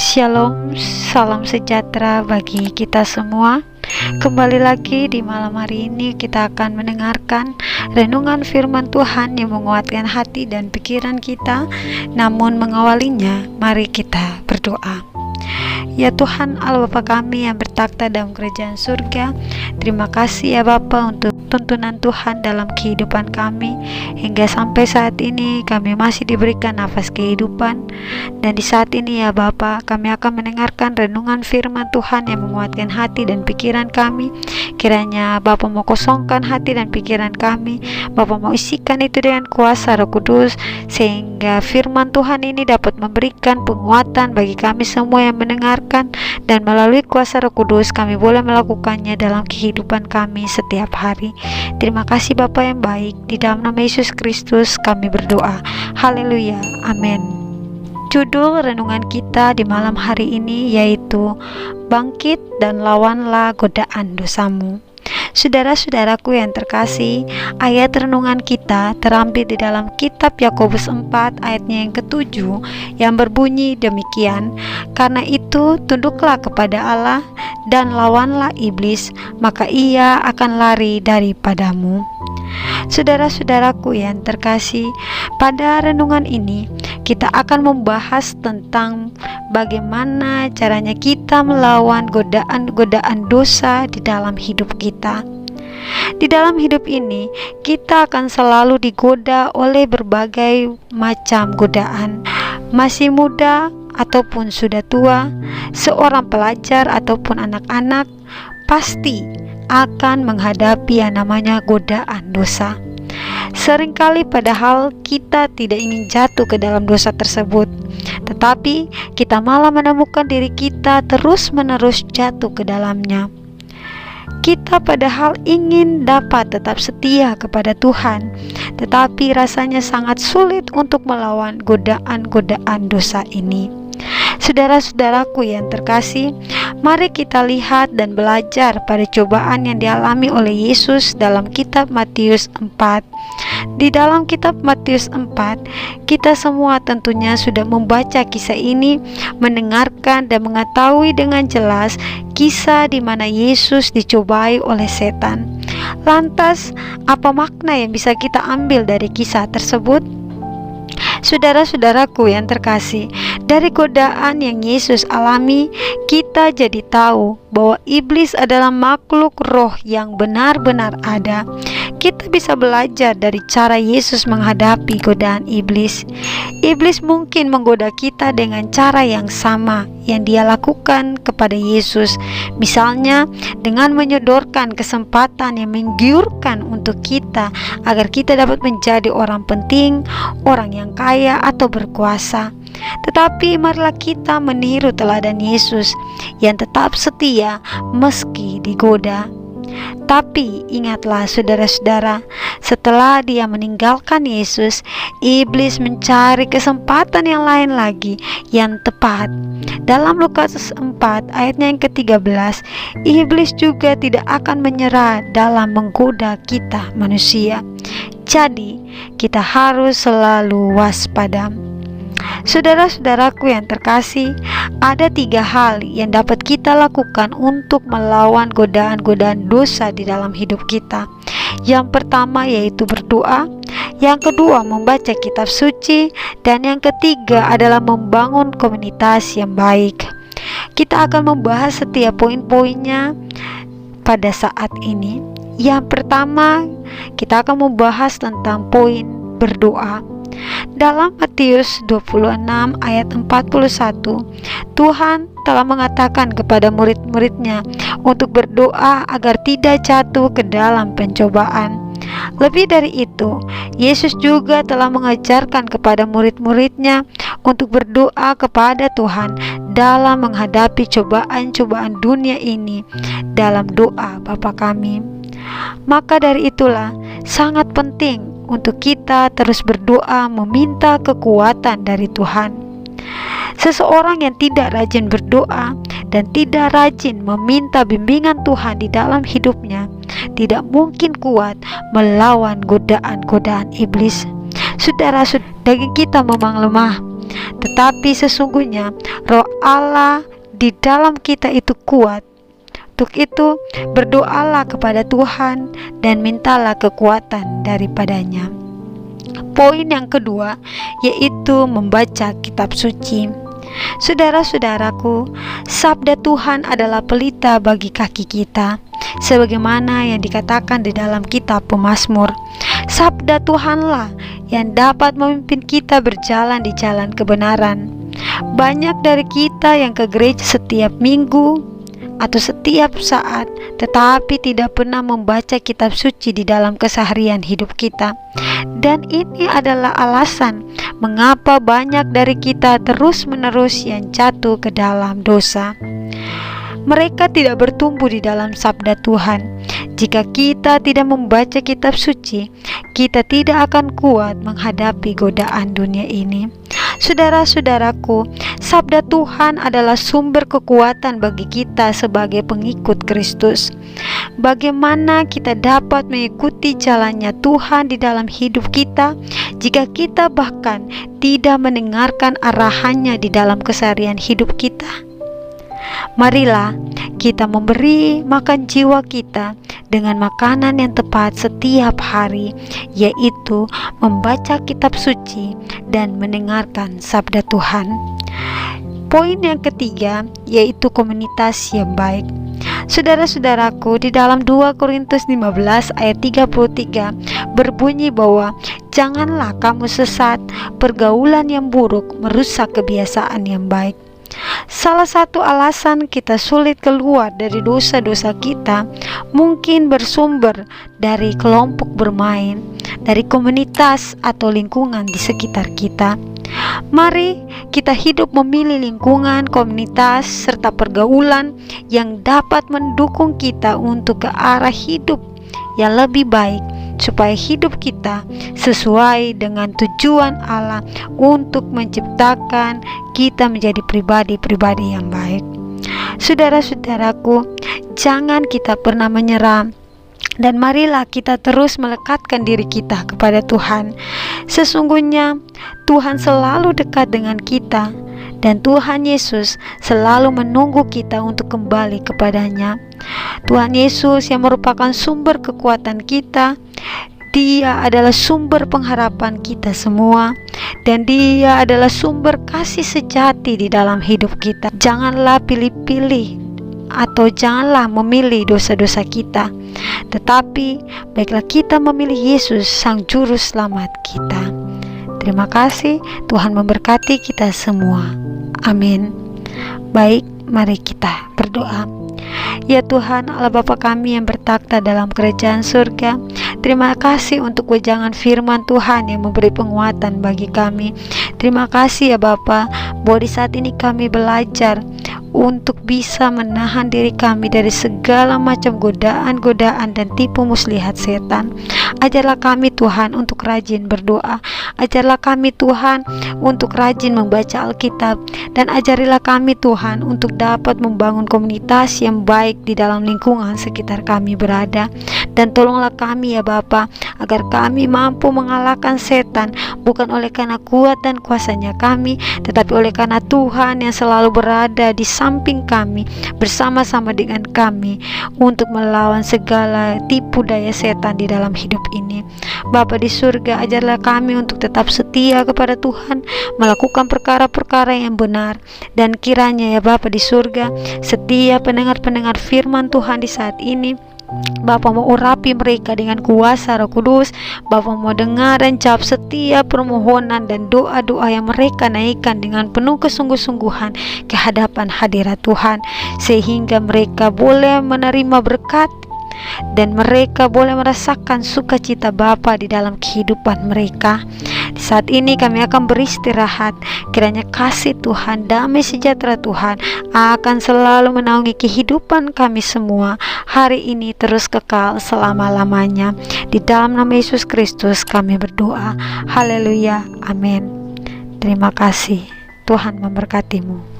Shalom, salam sejahtera bagi kita semua. Kembali lagi di malam hari ini kita akan mendengarkan renungan firman Tuhan yang menguatkan hati dan pikiran kita. Namun mengawalinya, mari kita berdoa. Ya Tuhan Allah Bapa kami yang bertakhta dalam kerajaan surga, terima kasih ya Bapa untuk tuntunan Tuhan dalam kehidupan kami. Hingga sampai saat ini kami masih diberikan nafas kehidupan. Dan di saat ini ya Bapa, kami akan mendengarkan renungan firman Tuhan yang menguatkan hati dan pikiran kami. Kiranya Bapa mau kosongkan hati dan pikiran kami, Bapa mau isikan itu dengan kuasa Roh Kudus, sehingga firman Tuhan ini dapat memberikan penguatan bagi kami semua yang mendengarkan. Dan melalui kuasa Roh Kudus kami boleh melakukannya dalam kehidupan kami setiap hari. Terima kasih Bapa yang baik, di dalam nama Yesus Kristus kami berdoa. Haleluya, amin. Judul renungan kita di malam hari ini yaitu Bangkit dan lawanlah godaan dosamu. Saudara-saudaraku yang terkasih, ayat renungan kita terambil di dalam kitab Yakobus 4 ayatnya yang ke-7 yang berbunyi demikian, karena itu tunduklah kepada Allah dan lawanlah iblis, maka ia akan lari daripadamu. Saudara-saudaraku yang terkasih, pada renungan ini kita akan membahas tentang bagaimana caranya kita melawan godaan-godaan dosa di dalam hidup kita. Di dalam hidup ini, kita akan selalu digoda oleh berbagai macam godaan. Masih muda ataupun sudah tua, seorang pelajar ataupun anak-anak, pasti akan menghadapi yang namanya godaan dosa. Seringkali padahal kita tidak ingin jatuh ke dalam dosa tersebut, tetapi kita malah menemukan diri kita terus-menerus jatuh ke dalamnya. Kita padahal ingin dapat tetap setia kepada Tuhan, tetapi rasanya sangat sulit untuk melawan godaan-godaan dosa ini. Saudara-saudaraku yang terkasih, mari kita lihat dan belajar pada cobaan yang dialami oleh Yesus dalam kitab Matius 4. Di dalam kitab Matius 4, kita semua tentunya sudah membaca kisah ini, mendengarkan dan mengetahui dengan jelas kisah di mana Yesus dicobai oleh setan. Lantas, apa makna yang bisa kita ambil dari kisah tersebut? Saudara-saudaraku yang terkasih, dari godaan yang Yesus alami, kita jadi tahu bahwa iblis adalah makhluk roh yang benar-benar ada. Kita bisa belajar dari cara Yesus menghadapi godaan iblis. Iblis mungkin menggoda kita dengan cara yang sama yang dia lakukan kepada Yesus. Misalnya dengan menyodorkan kesempatan yang menggiurkan untuk kita agar kita dapat menjadi orang penting, orang yang kaya atau berkuasa. Tetapi marilah kita meniru teladan Yesus yang tetap setia meski digoda. Tapi ingatlah saudara-saudara, setelah dia meninggalkan Yesus, iblis mencari kesempatan yang lain lagi yang tepat. Dalam Lukas 4 ayatnya yang ke-13, iblis juga tidak akan menyerah dalam menggoda kita manusia. Jadi kita harus selalu waspada. Saudara-saudaraku yang terkasih, ada 3 hal yang dapat kita lakukan untuk melawan godaan-godaan dosa di dalam hidup kita. Yang pertama yaitu berdoa, yang kedua membaca kitab suci, dan yang ketiga adalah membangun komunitas yang baik. Kita akan membahas setiap poin-poinnya pada saat ini. Yang pertama, kita akan membahas tentang poin berdoa. Dalam Matius 26 ayat 41, Tuhan telah mengatakan kepada murid-muridnya untuk berdoa agar tidak jatuh ke dalam pencobaan. Lebih dari itu, Yesus juga telah mengajarkan kepada murid-muridnya untuk berdoa kepada Tuhan dalam menghadapi cobaan-cobaan dunia ini dalam doa Bapa kami. Maka dari itulah sangat penting untuk kita terus berdoa meminta kekuatan dari Tuhan. Seseorang yang tidak rajin berdoa dan tidak rajin meminta bimbingan Tuhan di dalam hidupnya tidak mungkin kuat melawan godaan-godaan iblis. Saudara, daging kita memang lemah. Tetapi sesungguhnya Roh Allah di dalam kita itu kuat. Untuk itu, berdoalah kepada Tuhan dan mintalah kekuatan daripadanya. Poin yang kedua yaitu membaca kitab suci. Saudara-saudaraku, sabda Tuhan adalah pelita bagi kaki kita, sebagaimana yang dikatakan di dalam kitab Pemazmur. Sabda Tuhanlah yang dapat memimpin kita berjalan di jalan kebenaran. Banyak dari kita yang ke gereja setiap minggu atau setiap saat, tetapi tidak pernah membaca kitab suci di dalam keseharian hidup kita. Dan ini adalah alasan mengapa banyak dari kita terus-menerus yang jatuh ke dalam dosa. Mereka tidak bertumbuh di dalam sabda Tuhan. Jika kita tidak membaca kitab suci, kita tidak akan kuat menghadapi godaan dunia ini. Saudara-saudaraku, sabda Tuhan adalah sumber kekuatan bagi kita sebagai pengikut Kristus. Bagaimana kita dapat mengikuti jalannya Tuhan di dalam hidup kita jika kita bahkan tidak mendengarkan arahannya di dalam keseharian hidup kita? Marilah kita memberi makan jiwa kita dengan makanan yang tepat setiap hari, yaitu membaca kitab suci dan mendengarkan sabda Tuhan. Poin yang ketiga yaitu komunitas yang baik. Saudara-saudaraku, di dalam 2 Korintus 15 ayat 33 berbunyi bahwa janganlah kamu sesat, pergaulan yang buruk merusak kebiasaan yang baik. Salah satu alasan kita sulit keluar dari dosa-dosa kita mungkin bersumber dari kelompok bermain, dari komunitas atau lingkungan di sekitar kita. Mari kita hidup memilih lingkungan, komunitas, serta pergaulan yang dapat mendukung kita untuk ke arah hidup yang lebih baik, supaya hidup kita sesuai dengan tujuan Allah untuk menciptakan kita menjadi pribadi-pribadi yang baik. Saudara-saudaraku, jangan kita pernah menyerah, dan marilah kita terus melekatkan diri kita kepada Tuhan. Sesungguhnya Tuhan selalu dekat dengan kita, dan Tuhan Yesus selalu menunggu kita untuk kembali kepadanya. Tuhan Yesus yang merupakan sumber kekuatan kita, Dia adalah sumber pengharapan kita semua, dan Dia adalah sumber kasih sejati di dalam hidup kita. Janganlah pilih-pilih atau janganlah memilih dosa-dosa kita, tetapi baiklah kita memilih Yesus, Sang Juru Selamat kita. Terima kasih, Tuhan memberkati kita semua. Amin. Baik, mari kita berdoa. Ya Tuhan, Allah Bapa kami yang bertakhta dalam kerajaan surga, terima kasih untuk wejangan firman Tuhan yang memberi penguatan bagi kami. Terima kasih ya Bapa, bahwa di saat ini kami belajar untuk bisa menahan diri kami dari segala macam godaan-godaan dan tipu muslihat setan. Ajarlah kami Tuhan untuk rajin berdoa. Ajarlah kami Tuhan untuk rajin membaca Alkitab. Dan ajarilah kami Tuhan untuk dapat membangun komunitas yang baik di dalam lingkungan sekitar kami berada. Dan tolonglah kami ya Bapa, agar kami mampu mengalahkan setan, bukan oleh karena kuat dan kuasanya kami, tetapi oleh karena Tuhan yang selalu berada di samping kami, bersama-sama dengan kami, untuk melawan segala tipu daya setan di dalam hidup ini. Bapa di surga, ajarlah kami untuk tetap setia kepada Tuhan, melakukan perkara-perkara yang benar. Dan kiranya ya Bapa di surga, setiap pendengar-pendengar firman Tuhan di saat ini, Bapa mau urapi mereka dengan kuasa Roh Kudus. Bapa mau dengar dan jawab setiap permohonan dan doa-doa yang mereka naikkan dengan penuh kesungguh-sungguhan ke hadapan hadirat Tuhan, sehingga mereka boleh menerima berkat dan mereka boleh merasakan sukacita Bapa di dalam kehidupan mereka. Di saat ini kami akan beristirahat. Kiranya kasih Tuhan, damai sejahtera Tuhan akan selalu menaungi kehidupan kami semua hari ini terus kekal selama-lamanya. Di dalam nama Yesus Kristus kami berdoa. Haleluya. Amin. Terima kasih. Tuhan memberkatimu.